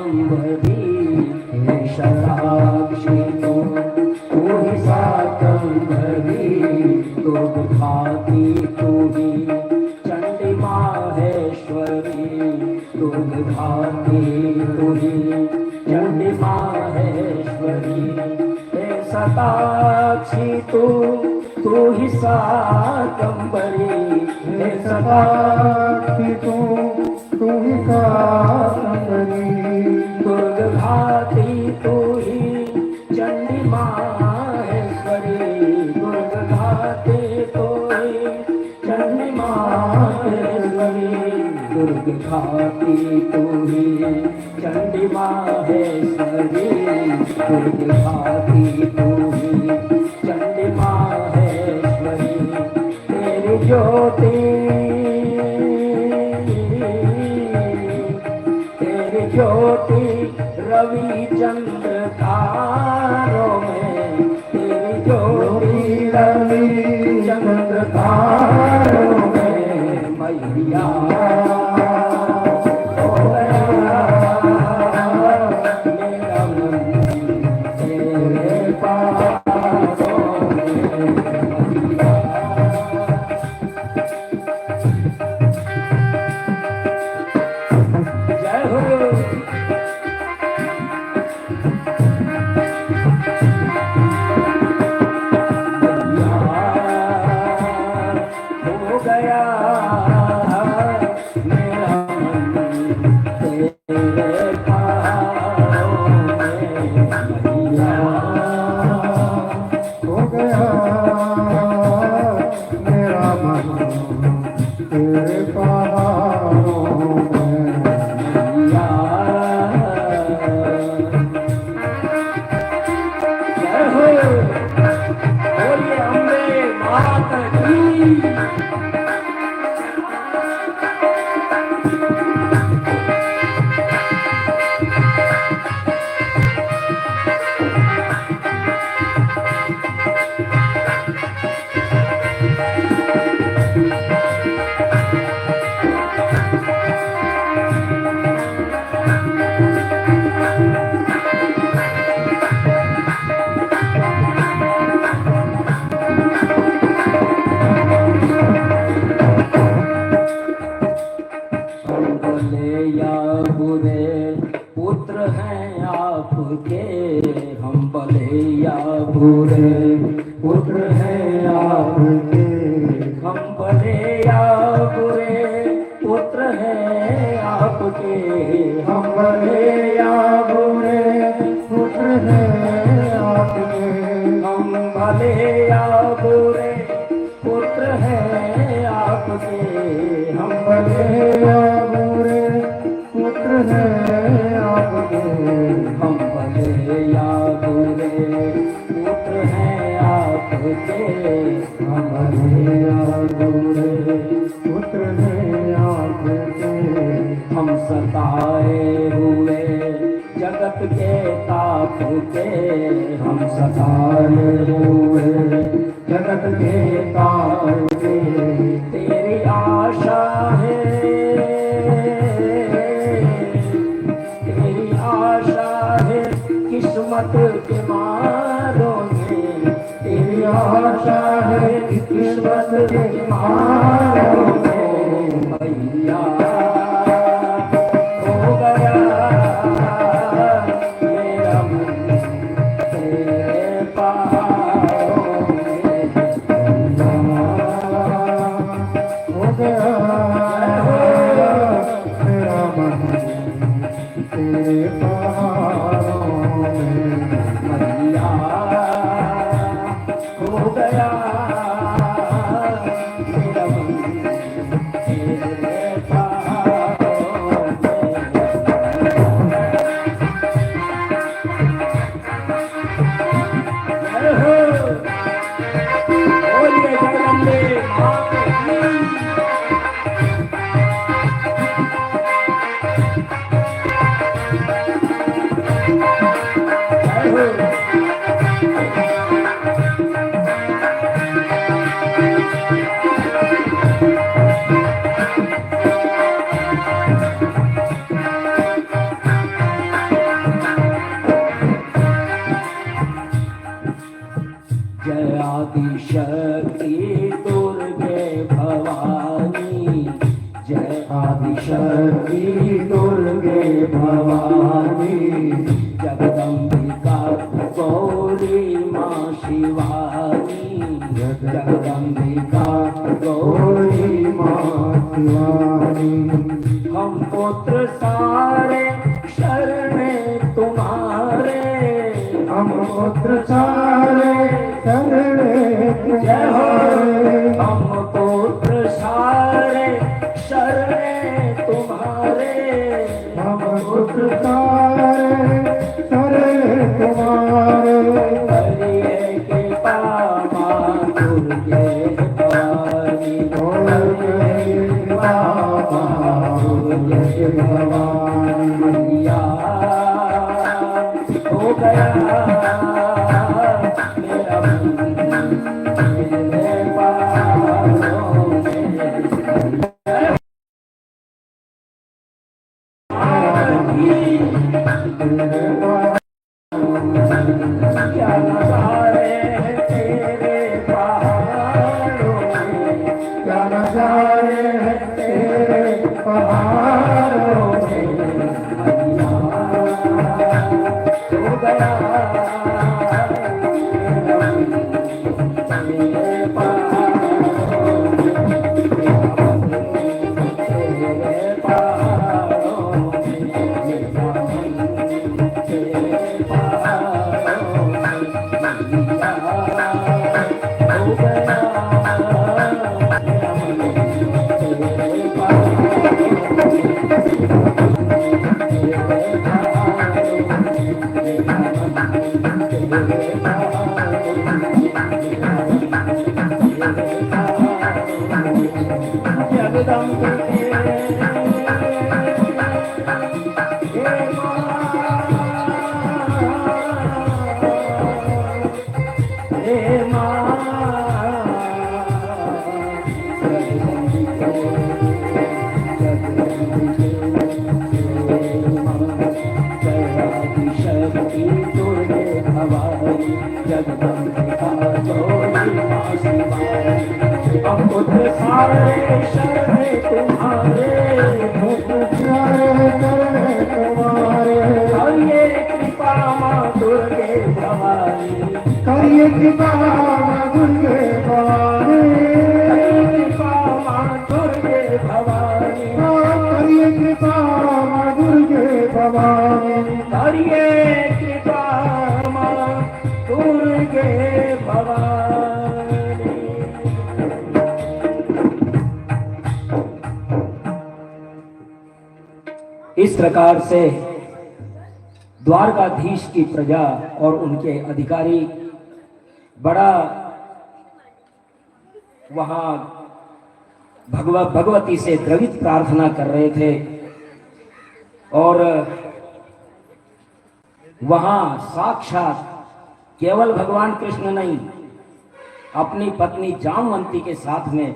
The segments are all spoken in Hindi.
शाकंभरी शताक्षी तू ही शाकंभरी दुर्ग भाती तू ही चंडी माहेश्वरी दुर्ग भाती तू ही चंडी माहेश्वरी हे शताक्षी तू ही शाकंभरी हे शताक्षी तू ही शाकंभरी दुर्ग भाती तू ही चंडी माहेश्वरी दुर्ग भाती तू ही चंडी माहेश्वरी दुर्ग भाती तू ही चंडी माहेश्वरी दुर्ग भाती तू ही चंडी माहेश्वरी तेरी ज्योति ज्योति रवि चंद्र तारों में तेरी ज्योति रवि चंद्र तारों में मैया हो गया मेरा मन तेरे पासों में मैया जय हो पुत्र हैं आपके हम भले या बुरे पुत्र हैं आपके हम भले या बुरे पुत्र हैं आपके हम भले या बुरे पुत्र हैं आपके हम भले या बुरे पुत्र हैं आपके हम भले या बुरे पुत्र हैं आपके हमारे बुरे पुत्र हैं आपके हम सताए हुए जगत के ताप के हम सताए हुए जगत के ताप के तेरी आशा है तेरी आशा है किस्मत के मारों में तेरी आशा है किस्मत के मारों में मैया हो गया मेरा मन तेरे पाँव में हो गया मेरा मन तेरे पाँव में मैया हो गया मेरा मन तेरे पाँव में बोलिए जगदम्बे माँ की आदिशक्ति दुर्गे भवानी, जय आदिशक्ति दुर्गे भवानी, जगदम्बिका गौरी माँ शिवानी, जगदम्बिका गौरी माँ शिवानी। हम पुत्र सारे शरण तुम्हारे, हम पुत्र सारे शरण जय हो, हम पुत्र सारे शरण तुम्हारे, हम पुत्र सारे शरण तुम्हारे। हरिये कृपा माँ दुर्गे भवानी, हरिये कृपा माँ दुर्गे भवानी। मैया हो गया मेरा मन, मेरे पालों में क्या नजारे हैं तेरे पहाड़ों में, क्या नजारे हैं तेरे पहाड़ों में। मैया हो गया मेरे पहाड़ों में, तेरे पहाड़ों में, मेरा मन तेरे पहाड़ों में। मैया हो गया मेरा मन तेरे पहाड़ों में, तेरे पहाड़ों में, मेरा मन तेरे पहाड़ों में, जगदम्बिके हे माँ, जगदम्बिके, जगदम्बिके हे माँ, जय आदिशक्ति दुर्गे भवानी, जगदम्बिका गौरी माँ शिवानी। हम पुत्र सारे शरण तुम्हारे, पुत्र सारे शरण तुम्हारे। हरिये कृपा माँ दुर्गे भवानी, करिए कृपा माँ दुर्गे भवानी, करिए कृपा माँ दुर्गे भवानी, करिए कृपा माँ दुर्गे भवानी, करिए कृपा माँ दुर्गे भवानी। इस प्रकार से द्वारकाधीश की प्रजा और उनके अधिकारी बड़ा वहां भगवती से द्रवित प्रार्थना कर रहे थे और वहां साक्षात केवल भगवान कृष्ण नहीं, अपनी पत्नी जामवंती के साथ में,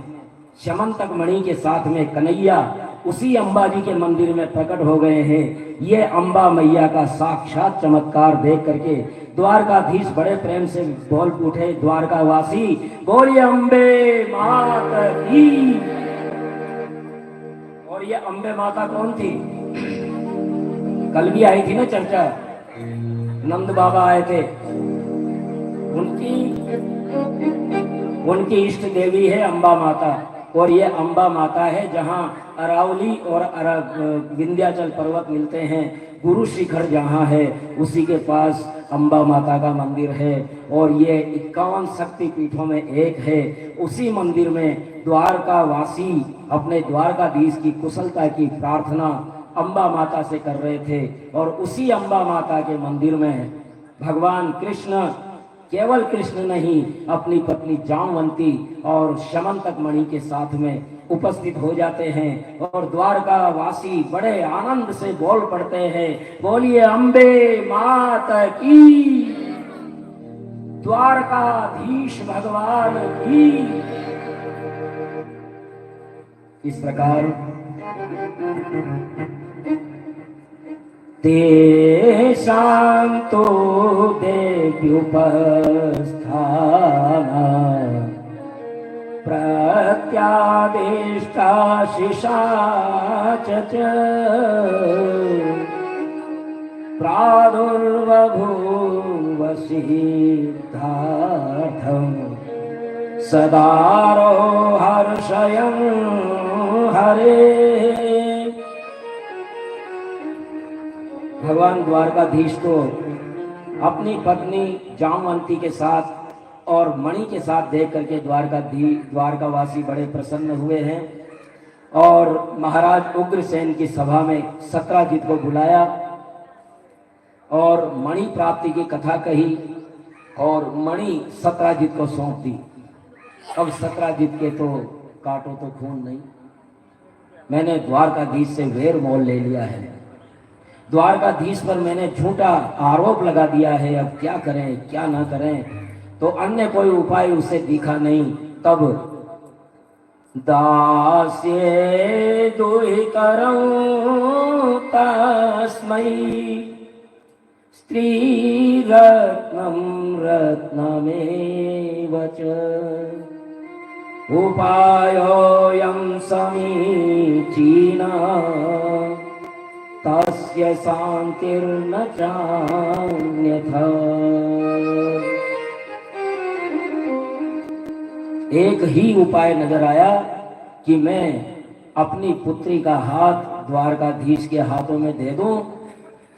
शमंतक मणि के साथ में कन्हैया उसी अंबा जी के मंदिर में प्रकट हो गए हैं। ये अंबा मैया का साक्षात चमत्कार देख करके द्वारकाधीश बड़े प्रेम से बोल उठे, द्वारकावासी बोलिए अम्बे माता की। और ये अम्बे माता कौन थी? कल भी आई थी ना चर्चा, नंद बाबा आए थे, उनकी इष्ट देवी है अंबा माता। और ये अंबा माता है जहाँ अरावली और विंध्याचल पर्वत मिलते हैं, गुरु शिखर जहाँ है उसी के पास अंबा माता का मंदिर है। और ये 51 शक्ति पीठों में एक है। उसी मंदिर में द्वारका वासी अपने द्वारकाधीश की कुशलता की प्रार्थना अंबा माता से कर रहे थे। और उसी अंबा माता के मंदिर में भगवान कृष्ण, केवल कृष्ण नहीं, अपनी पत्नी जामवंती और शमंतक मणि के साथ में उपस्थित हो जाते हैं। और द्वारका वासी बड़े आनंद से बोल पड़ते हैं, बोलिए अम्बे माता की, द्वारकाधीश भगवान की। इस प्रकार तेषां तो देव्युपस्थाना प्रत्यादिष्टाशिषा च प्रादुर्बभूव सिद्धार्थम् सदारो हर्षयं हरे। भगवान द्वारकाधीश को अपनी पत्नी जामवंती के साथ और मणि के साथ देख करके द्वारकावासी बड़े प्रसन्न हुए हैं और महाराज उग्रसेन की सभा में सत्राजित को बुलाया और मणि प्राप्ति की कथा कही और मणि सत्राजित को सौंप दी। अब सत्राजित के तो काटो तो खून नहीं, मैंने द्वारकाधीश से वेर मोल ले लिया है, द्वारकाधीश पर मैंने झूठा आरोप लगा दिया है, अब क्या करें क्या ना करें। तो अन्य कोई उपाय उसे दिखा नहीं। तब दास्ये दुहितरं तस्मै स्त्री रत्नम रत्नमेव च उपायोऽयं समीचीनः तस्य शान्तिर्न चान्यथा। एक ही उपाय नजर आया कि मैं अपनी पुत्री का हाथ द्वारकाधीश के हाथों में दे दूं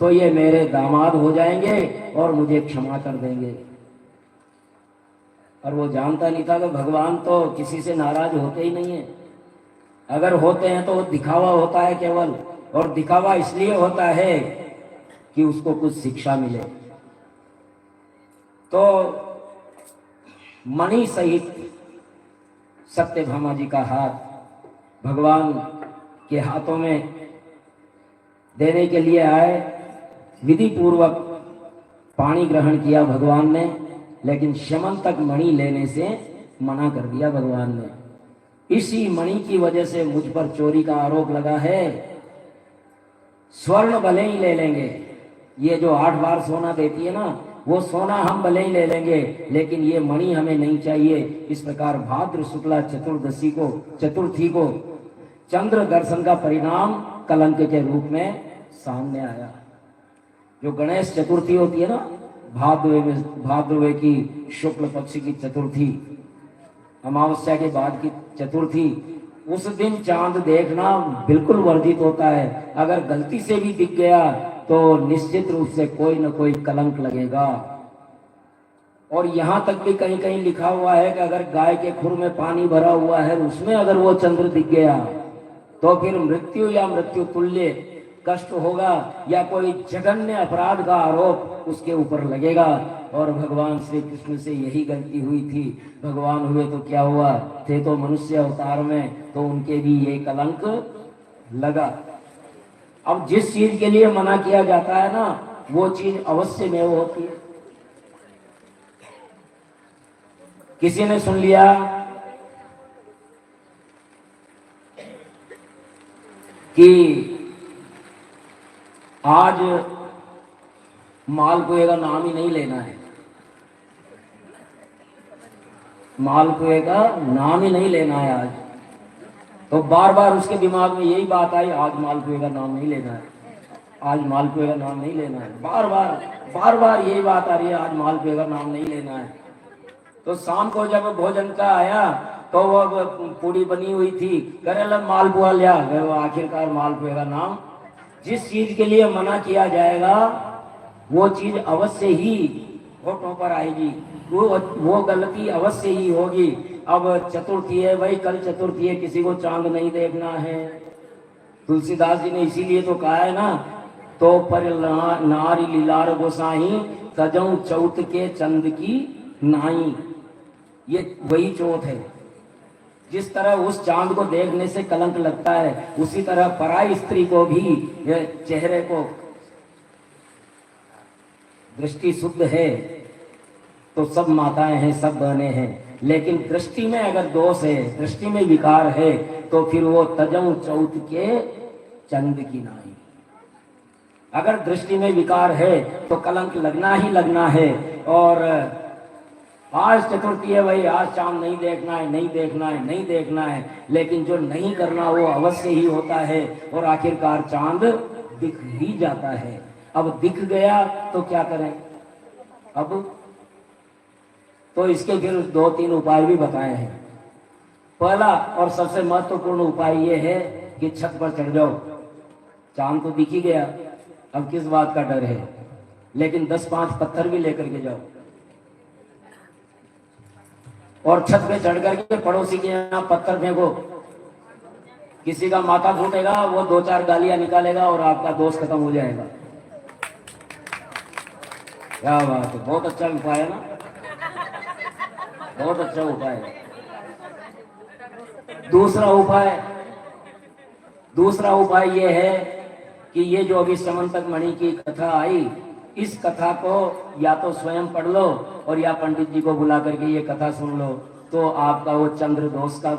तो ये मेरे दामाद हो जाएंगे और मुझे क्षमा कर देंगे। और वो जानता नहीं था कि भगवान तो किसी से नाराज होते ही नहीं है, अगर होते हैं तो वो दिखावा होता है केवल, और दिखावा इसलिए होता है कि उसको कुछ शिक्षा मिले। तो मणि सहित सत्यभामा जी का हाथ भगवान के हाथों में देने के लिए आए। विधि पूर्वक पानी ग्रहण किया भगवान ने, लेकिन शमन तक मणि लेने से मना कर दिया भगवान ने। इसी मणि की वजह से मुझ पर चोरी का आरोप लगा है। स्वर्ण भले ही ले लेंगे, ये जो 8 बार सोना देती है ना, वो सोना हम भले ही ले लेंगे, लेकिन ये मणि हमें नहीं चाहिए। इस प्रकार भाद्र शुक्ला चतुर्थी को चंद्र दर्शन का परिणाम कलंक के रूप में सामने आया। जो गणेश चतुर्थी होती है ना, भाद्रवे की शुक्ल पक्ष की चतुर्थी, अमावस्या के बाद की चतुर्थी, उस दिन चांद देखना बिल्कुल वर्जित होता है। अगर गलती से भी दिख गया तो निश्चित रूप से कोई न कोई कलंक लगेगा। और यहाँ तक भी कहीं कहीं लिखा हुआ है कि अगर गाय के खुर में पानी भरा हुआ है, उसमें अगर वो चंद्र दिख गया तो फिर मृत्यु या मृत्यु तुल्य कष्ट होगा, या कोई जघन्य अपराध का आरोप उसके ऊपर लगेगा। और भगवान श्री कृष्ण से यही गलती हुई थी। भगवान हुए तो क्या हुआ, थे तो मनुष्य अवतार में, तो उनके भी ये कलंक लगा। अब जिस चीज के लिए मना किया जाता है ना, वो चीज अवश्य में होती है। किसी ने सुन लिया कि आज मालपुए का नाम ही नहीं लेना है, मालपुए का नाम ही नहीं लेना है आज, तो बार बार उसके दिमाग में यही बात आई, आज मालपुए का नाम नहीं लेना है, आज मालपुए का नाम नहीं लेना है, बार बार यही बात आ रही है, आज मालपुए का नाम नहीं लेना है। तो शाम को जब भोजन का आया तो वो पूड़ी बनी हुई थी, करे मालपुआ लिया, आखिरकार मालपुए का नाम। जिस चीज के लिए मना किया जाएगा वो चीज अवश्य ही होठों पर आएगी, वो गलती अवश्य ही होगी। अब चतुर्थी है भाई, कल चतुर्थी है, किसी को चांद नहीं देखना है। तुलसीदास जी ने इसीलिए तो कहा है ना, तो पर नारी लीलार गोसाई तजऊ चौथ के चंद की नाई। ये वही चौथ है। जिस तरह उस चांद को देखने से कलंक लगता है, उसी तरह पराई स्त्री को भी चेहरे को दृष्टि शुद्ध है तो सब माताएं हैं, सब बहनें हैं, लेकिन दृष्टि में अगर दोष है, दृष्टि में विकार है, तो फिर वो तजऊ चौथ के चंद की नाई। अगर दृष्टि में विकार है तो कलंक लगना ही लगना है। और आज चतुर्थी है भाई, आज चांद नहीं देखना है, नहीं देखना है, नहीं देखना है, लेकिन जो नहीं करना वो अवश्य ही होता है और आखिरकार चांद दिख ही जाता है। अब दिख गया तो क्या करें? अब तो इसके फिर 2-3 उपाय भी बताए हैं। पहला और सबसे महत्वपूर्ण उपाय ये है कि छत पर चढ़ जाओ। चांद तो दिख ही गया, अब किस बात का डर है? लेकिन 10-5 पत्थर भी लेकर के जाओ और छत पे चढ़ करके पड़ोसी के यहाँ पत्थर फेंको। किसी का माथा फूटेगा, वो 2-4 गालियां निकालेगा और आपका दोस्त खत्म हो जाएगा। क्या बात है, बहुत अच्छा उपाय है ना, बहुत अच्छा उपाय है। दूसरा उपाय ये है कि ये जो अभी समंतक मणि की कथा आई, इस कथा को या तो स्वयं पढ़ लो और या पंडित जी को बुला करके ये कथा सुन लो, तो आपका वो चंद्र दोष का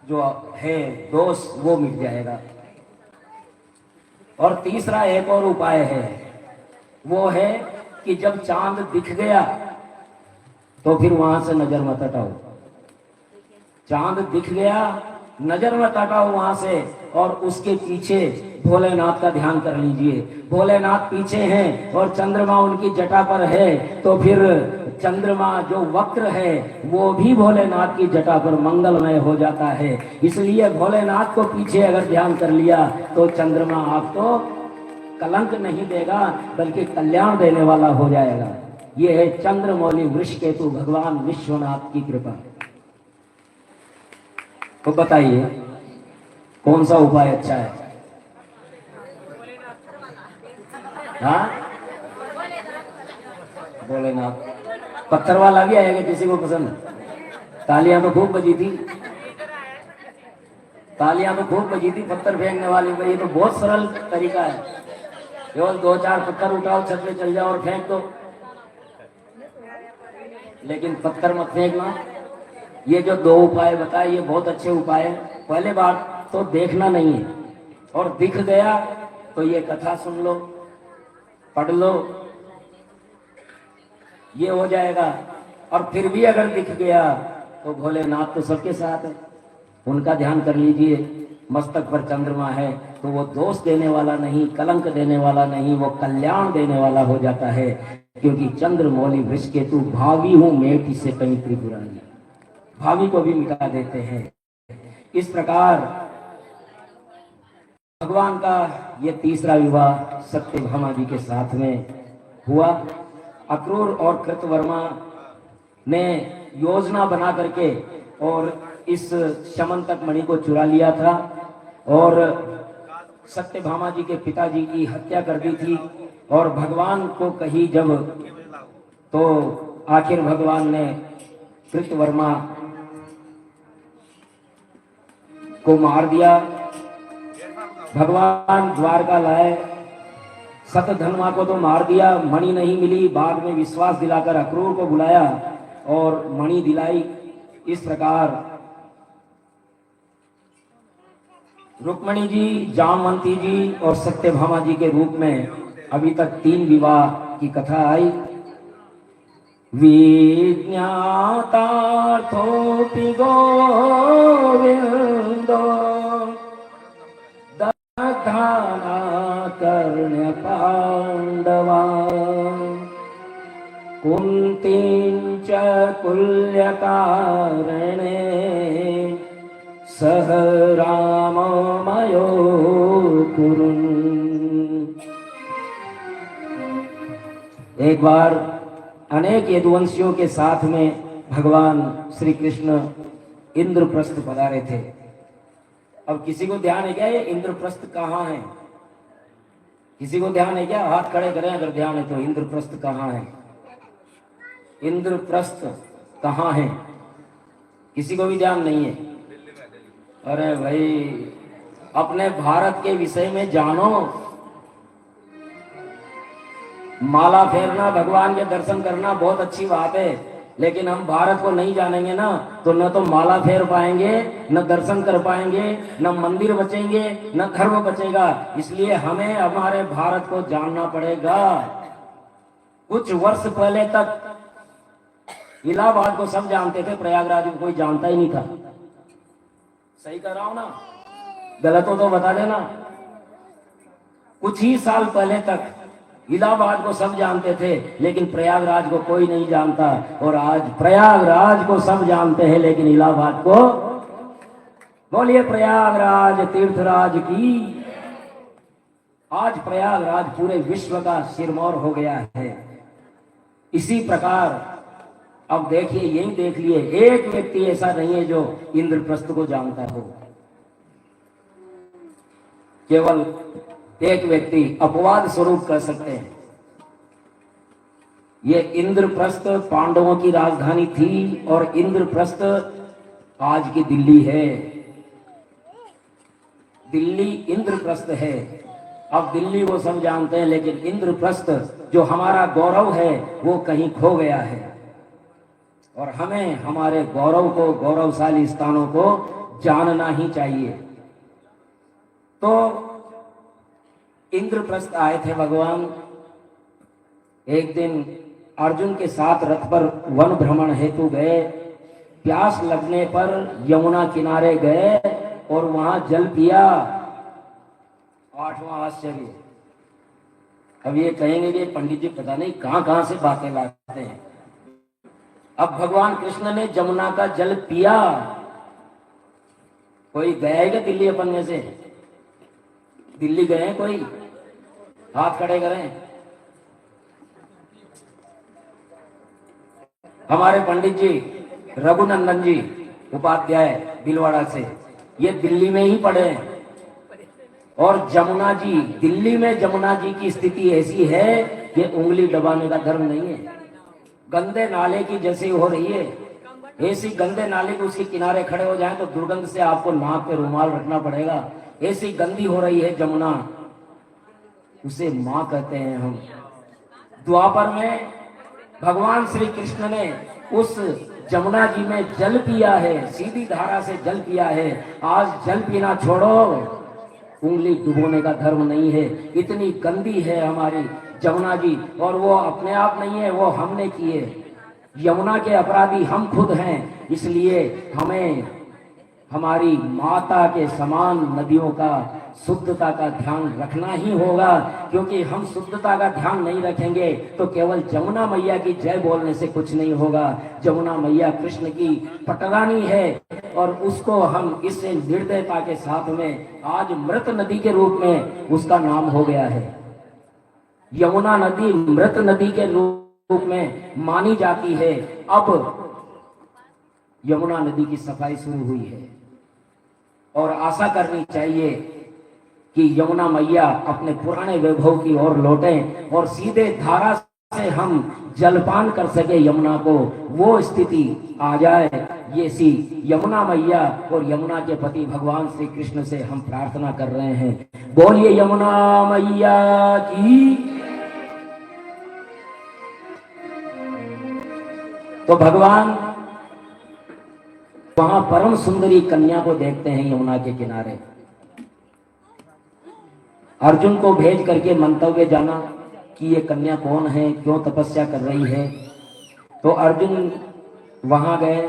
जो है दोष वो मिट जाएगा। और तीसरा एक और उपाय है, वो है कि जब चांद दिख गया तो फिर वहां से नजर मत हटाओ। चांद दिख गया, नजर मत हटाओ वहां से, और उसके पीछे भोलेनाथ का ध्यान कर लीजिए। भोलेनाथ पीछे हैं और चंद्रमा उनकी जटा पर है, तो फिर चंद्रमा जो वक्र है वो भी भोलेनाथ की जटा पर मंगलमय हो जाता है। इसलिए भोलेनाथ को पीछे अगर ध्यान कर लिया तो चंद्रमा आपको कलंक नहीं देगा बल्कि कल्याण देने वाला हो जाएगा। ये है चंद्रमौली वृषकेतु भगवान विश्वनाथ की कृपा। तो बताइए कौन सा उपाय अच्छा है? हाँ, भोलेनाथ। पत्थर वाला भी आएगा, किसी को पसंद? तालियां तो खूब बजी थी, तालियां तो खूब बजी थी पत्थर फेंकने वाली को। ये तो बहुत सरल तरीका है, केवल 2-4 पत्थर उठाओ, छत पे चल जाओ और फेंक दो। लेकिन पत्थर मत फेंकना। ये जो 2 उपाय बताए ये बहुत अच्छे उपाय हैं। पहले बात तो देखना नहीं है, और दिख गया तो ये कथा सुन लो, पढ़ लो, ये हो जाएगा। और फिर भी अगर दिख गया तो भोलेनाथ तो सबके साथ है, उनका ध्यान कर लीजिए। मस्तक पर चंद्रमा है तो वो दोष देने वाला नहीं, कलंक देने वाला नहीं, वो कल्याण देने वाला हो जाता है। क्योंकि चंद्रमौली वृषकेतु भावी हूं मेट से कहीं त्रिपुरारी, भावी को भी मिटा देते हैं। इस प्रकार भगवान का ये तीसरा विवाह सत्यभामा जी के साथ में हुआ। अक्रूर और कृतवर्मा ने योजना बना करके और इस समंतक मणि को चुरा लिया था और सत्यभामा जी के पिताजी की हत्या कर दी थी। और भगवान को कही जब, तो आखिर भगवान ने कृतवर्मा को मार दिया। भगवान द्वारका लाए, सतधन्वा को तो मार दिया, मणि नहीं मिली। बाद में विश्वास दिलाकर अक्रूर को बुलाया और मणि दिलाई। इस प्रकार रुक्मणी जी, जामवंती जी और सत्यभामा जी के रूप में अभी तक 3 विवाह की कथा आई। विज्ञातार्थोऽपि गोविन्दो दग्धानाकर्ण्य पाण्डवा कुन्तीं च कुल्यकारणे सह राममयो कुरुन्। एक बार अनेक यदुवंशियों के साथ में भगवान श्री कृष्ण इंद्रप्रस्थ पधारे थे। अब किसी को ध्यान है क्या ये इंद्रप्रस्थ कहाँ है? किसी को ध्यान है क्या? हाथ खड़े करें अगर ध्यान है तो। इंद्रप्रस्थ कहाँ है? इंद्रप्रस्थ कहाँ है? किसी को भी ध्यान नहीं है? अरे भाई, अपने भारत के विषय में जानो। माला फेरना, भगवान के दर्शन करना बहुत अच्छी बात है, लेकिन हम भारत को नहीं जानेंगे ना तो न तो माला फेर पाएंगे, न दर्शन कर पाएंगे, न मंदिर बचेंगे, न धर्म बचेगा। इसलिए हमें हमारे भारत को जानना पड़ेगा। कुछ वर्ष पहले तक इलाहाबाद को सब जानते थे, प्रयागराज को कोई जानता ही नहीं था। सही कर रहा हूं ना? गलत हो तो बता देना। कुछ ही साल पहले तक इलाहाबाद को सब जानते थे, लेकिन प्रयागराज को कोई नहीं जानता। और आज प्रयागराज को सब जानते हैं, लेकिन इलाहाबाद को। बोलिए प्रयागराज तीर्थराज की। आज प्रयागराज पूरे विश्व का सिरमौर हो गया है। इसी प्रकार अब देखिए, यही देख लिए, एक व्यक्ति ऐसा नहीं है जो इंद्रप्रस्थ को जानता हो। केवल एक व्यक्ति अपवाद स्वरूप कह सकते हैं। ये इंद्रप्रस्थ पांडवों की राजधानी थी और इंद्रप्रस्थ आज की दिल्ली है। दिल्ली इंद्रप्रस्थ है। अब दिल्ली वो सब जानते हैं, लेकिन इंद्रप्रस्थ जो हमारा गौरव है वो कहीं खो गया है। और हमें हमारे गौरव को, गौरवशाली स्थानों को जानना ही चाहिए। तो इंद्रप्रस्थ आए थे भगवान। एक दिन अर्जुन के साथ रथ पर वन भ्रमण हेतु गए। प्यास लगने पर यमुना किनारे गए और वहां जल पिया। 8वां आश्चर्य। अब ये कहेंगे कि पंडित जी पता नहीं कहां से बातें लाते हैं। अब भगवान कृष्ण ने जमुना का जल पिया। कोई गया है क्या दिल्ली अपन में से? दिल्ली गए हैं कोई? हाथ खड़े करें। हमारे पंडित जी रघुनंदन जी उपाध्याय भीलवाड़ा से, ये दिल्ली में ही पढ़े हैं। और जमुना जी, दिल्ली में जमुना जी की स्थिति ऐसी है कि उंगली दबाने का धर्म नहीं है। गंदे नाले की जैसी हो रही है, ऐसी गंदे नाले के उसके किनारे खड़े हो जाएं तो दुर्गंध से आपको नाक पे रुमाल रखना पड़ेगा। ऐसी गंदी हो रही है जमुना। उसे मां कहते हैं हम। द्वापर में भगवान श्री कृष्ण ने उस जमुना जी में जल पिया है, सीधी धारा से जल पिया है। आज जल पीना छोड़ो, उंगली डुबोने का धर्म नहीं है। इतनी गंदी है हमारी जमुना जी। और वो अपने आप नहीं है, वो हमने किए। यमुना के अपराधी हम खुद हैं। इसलिए हमें हमारी माता के समान नदियों का, शुद्धता का ध्यान रखना ही होगा। क्योंकि हम शुद्धता का ध्यान नहीं रखेंगे तो केवल जमुना मैया की जय बोलने से कुछ नहीं होगा। जमुना मैया कृष्ण की पटरानी है और उसको हम इससे निर्दयता के साथ में आज मृत नदी के रूप में उसका नाम हो गया है। यमुना नदी मृत नदी के रूप में मानी जाती है। अब यमुना नदी की सफाई शुरू हुई है और आशा करनी चाहिए कि यमुना मैया अपने पुराने वैभव की ओर लौटें और सीधे धारा से हम जलपान कर सके यमुना को, वो स्थिति आ जाए। ये सी यमुना मैया और यमुना के पति भगवान श्री कृष्ण से हम प्रार्थना कर रहे हैं। बोलिए यमुना मैया की। तो भगवान वहां परम सुंदरी कन्या को देखते हैं यमुना के किनारे। अर्जुन को भेज करके मंतव्य जाना कि ये कन्या कौन है, क्यों तपस्या कर रही है। तो अर्जुन वहां गए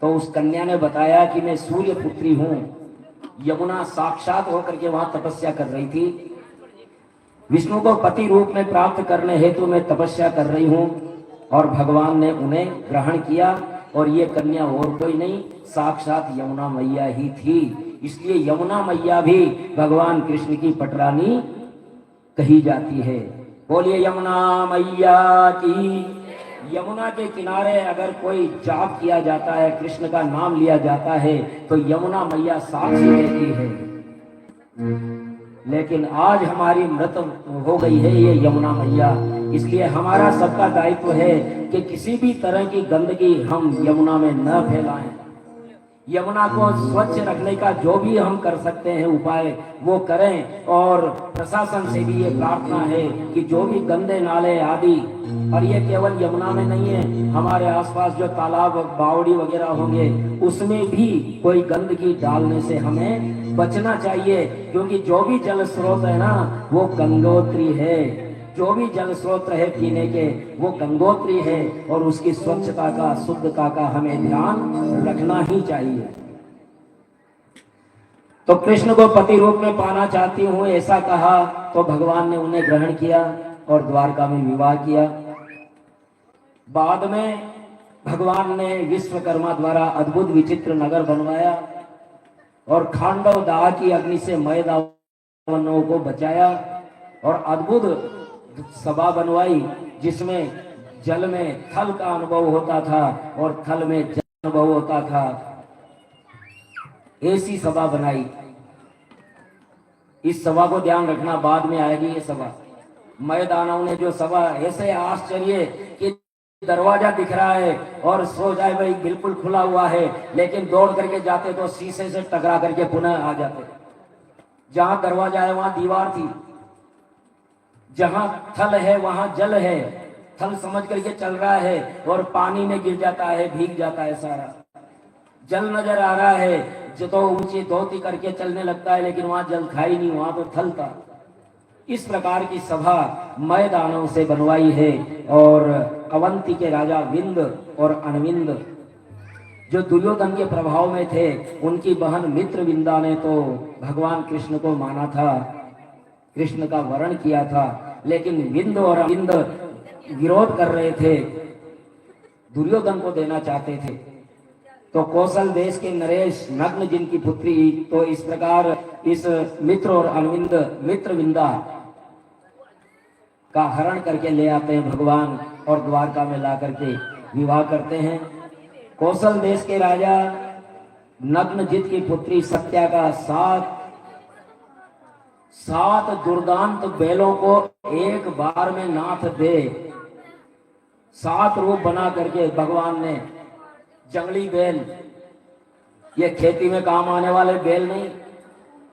तो उस कन्या ने बताया कि मैं सूर्य पुत्री हूं। यमुना साक्षात होकर के वहां तपस्या कर रही थी। विष्णु को पति रूप में प्राप्त करने हेतु मैं तपस्या कर रही हूं और भगवान ने उन्हें ग्रहण किया। और ये कन्या और कोई नहीं, साक्षात यमुना मैया ही थी। इसलिए यमुना मैया भी भगवान कृष्ण की पटरानी कही जाती है। बोलिए यमुना मैया की। यमुना के किनारे अगर कोई जाप किया जाता है, कृष्ण का नाम लिया जाता है, तो यमुना मैया साक्षी रहती है। लेकिन आज हमारी मृत हो गई है ये यमुना मैया। इसलिए हमारा सबका दायित्व है कि किसी भी तरह की गंदगी हम यमुना में न फैलाएं। यमुना को स्वच्छ रखने का जो भी हम कर सकते हैं उपाय वो करें। और प्रशासन से भी ये प्रार्थना है कि जो भी गंदे नाले आदि, और ये केवल यमुना में नहीं है, हमारे आसपास जो तालाब बावड़ी वगैरह होंगे उसमें भी कोई गंदगी डालने से हमें बचना चाहिए, क्योंकि जो भी जल स्रोत है ना वो गंगोत्री है। जो भी जल स्रोत है पीने के वो गंगोत्री है, और उसकी स्वच्छता का, शुद्धता का हमें ध्यान रखना ही चाहिए। तो कृष्ण को पति रूप में पाना चाहती हूँ ऐसा कहा, तो भगवान ने उन्हें ग्रहण किया और द्वारका में विवाह किया। बाद में भगवान ने विश्वकर्मा द्वारा अद्भुत विचित्र नगर बनवाया और खांडव दाह की अग्नि से मय दानवों को बचाया, और अद्भुत सभा बनवाई जिसमें जल में थल का अनुभव होता था और थल में जल अनुभव होता था। ऐसी सभा बनाई। इस सभा को ध्यान रखना, बाद में आएगी ये सभा। मय दानव ने जो सभा, ऐसे आश्चर्य कि दरवाजा दिख रहा है और सो जाए भाई बिल्कुल खुला हुआ है, लेकिन दौड़ करके जाते तो शीशे से टकरा करके पुनः आ जाते। जहां दरवाजा है वहां दीवार थी, जहां थल है वहां जल है, थल समझ करके चल रहा है और पानी में गिर जाता है, भीग जाता है सारा। जल नजर आ रहा है, जो तो ऊंची धोती करके चलने लगता है, लेकिन वहां जल था ही नहीं, वहां तो थल था। इस प्रकार की सभा मय दानव से बनवाई है। और अवंती के राजा विंद और अनविंद जो दुर्योधन के प्रभाव में थे, उनकी बहन मित्रविंदा ने तो भगवान कृष्ण को माना था, कृष्ण का वरण किया था, लेकिन विंद और अविंद विरोध कर रहे थे, दुर्योधन को देना चाहते थे। तो कौशल देश के नरेश नग्न जिनकी पुत्री, तो इस प्रकार इस मित्र और अनविंद मित्रविंदा का हरण करके ले आते हैं भगवान और द्वारका में ला करके विवाह करते हैं। कौशल देश के राजा नग्नजित की पुत्री सत्या का सात दुर्दांत बैलों को एक बार में नाथ दे, 7 रूप बना करके भगवान ने। जंगली बैल, ये खेती में काम आने वाले बैल नहीं,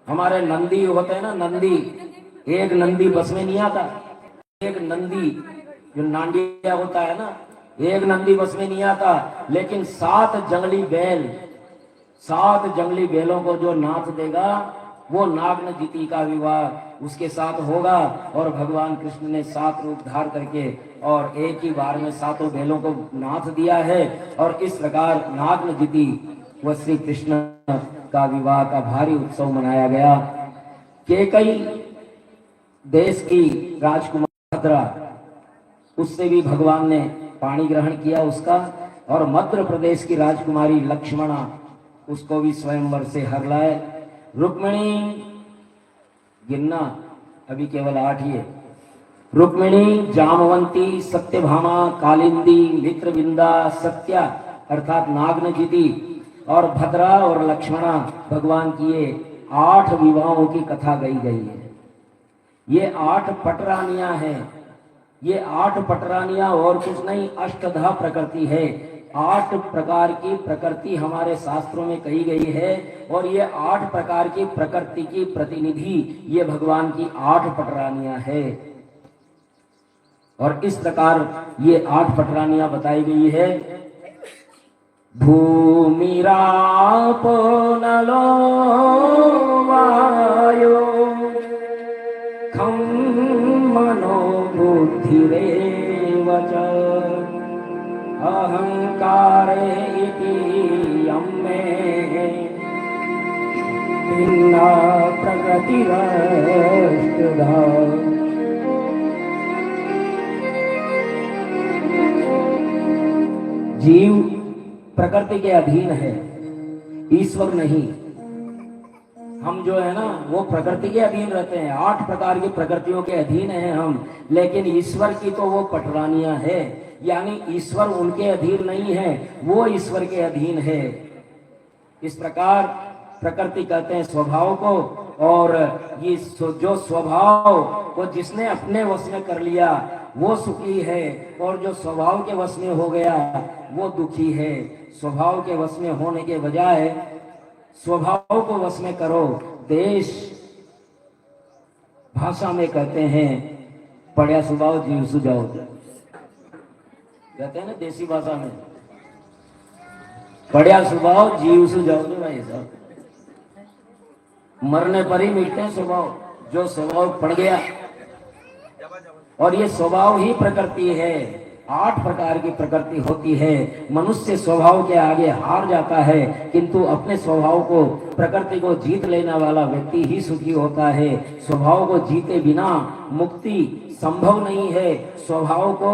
हमारे नंदी होते हैं ना, नंदी, एक नंदी बस में नहीं आता। एक नंदी जो नांडिया होता है ना, एक नंदी बस में नहीं आता, लेकिन 7 जंगली बैल, 7 जंगली बैलों को जो नाथ देगा वो नागनजिती का विवाह उसके साथ होगा। और भगवान कृष्ण ने 7 रूप धार करके और एक ही बार में 7 बैलों को नाथ दिया है। और इस प्रकार नागनजिती व श्री कृष्ण का विवाह का भारी उत्सव मनाया गया। केकई देश की राजकुमारी भद्रा, उससे भी भगवान ने पाणी ग्रहण किया उसका। और मध्य प्रदेश की राजकुमारी लक्ष्मणा, उसको भी स्वयंवर से हर लाए। रुक्मिणी, गिनना अभी केवल 8 ही है। रुक्मिणी, जामवंती, सत्यभामा, कालिंदी, मित्रविंदा, सत्या अर्थात नागनजिती और भद्रा और लक्ष्मणा, भगवान की ये 8 विवाहों की कथा गई है। ये 8 पटरानियां हैं। ये 8 पटरानियां और कुछ नहीं, अष्टधा प्रकृति है। 8 प्रकार की प्रकृति हमारे शास्त्रों में कही गई है। और ये 8 प्रकार की प्रकृति की प्रतिनिधि ये भगवान की 8 पटरानियां है। और इस प्रकार ये 8 पटरानियां बताई गई है। भूमिरापो नलो वायो खम मनो बुद्धिरेव च अहंकारे इति यम्मे भिन्ना प्रकृतिरष्टधा। जीव प्रकृति के अधीन है, ईश्वर नहीं। हम जो है ना वो प्रकृति के अधीन रहते हैं, 8 प्रकार की प्रकृतियों के अधीन हैं हम, लेकिन ईश्वर की तो वो पटरानियां है, यानी ईश्वर उनके अधीन नहीं है, वो ईश्वर के अधीन है। इस प्रकार प्रकृति कहते हैं स्वभाव को, और ये जो स्वभाव को जिसने अपने वश में कर लिया वो सुखी है, और जो स्वभाव के वश में हो गया वो दुखी है। स्वभाव के वश में होने के बजाय स्वभाव को वश में करो। देश भाषा में कहते हैं पढ़िया स्वभाव जीव सुजाओ, कहते हैं ना देसी भाषा में, पढ़िया स्वभाव जीव सुजाओ। तो भाई साहब मरने पर ही मिटते हैं स्वभाव, जो स्वभाव पड़ गया। और ये स्वभाव ही प्रकृति है। 8 प्रकार की प्रकृति होती है। मनुष्य स्वभाव के आगे हार जाता है, किंतु अपने स्वभाव को, प्रकृति को जीत लेने वाला व्यक्ति ही सुखी होता है। स्वभाव को जीते बिना मुक्ति संभव नहीं है। स्वभाव को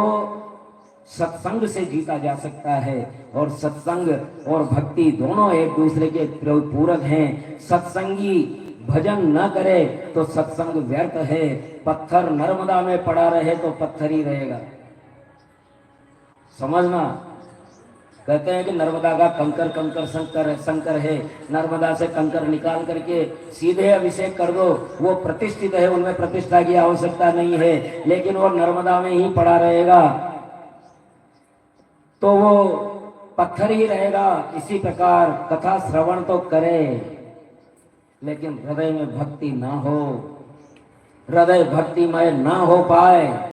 सत्संग से जीता जा सकता है, और सत्संग और भक्ति दोनों एक दूसरे के पूरक हैं। सत्संगी भजन न करे तो सत्संग व्यर्थ है। पत्थर नर्मदा में पड़ा रहे तो पत्थर ही रहेगा, समझना। कहते हैं कि नर्मदा का कंकर कंकर शंकर है। नर्मदा से कंकर निकाल करके सीधे अभिषेक कर दो, वो प्रतिष्ठित है, उनमें प्रतिष्ठा की आवश्यकता नहीं है, लेकिन वो नर्मदा में ही पड़ा रहेगा तो वो पत्थर ही रहेगा। इसी प्रकार कथा श्रवण तो करे, लेकिन हृदय में भक्ति ना हो, हृदय भक्तिमय ना हो पाए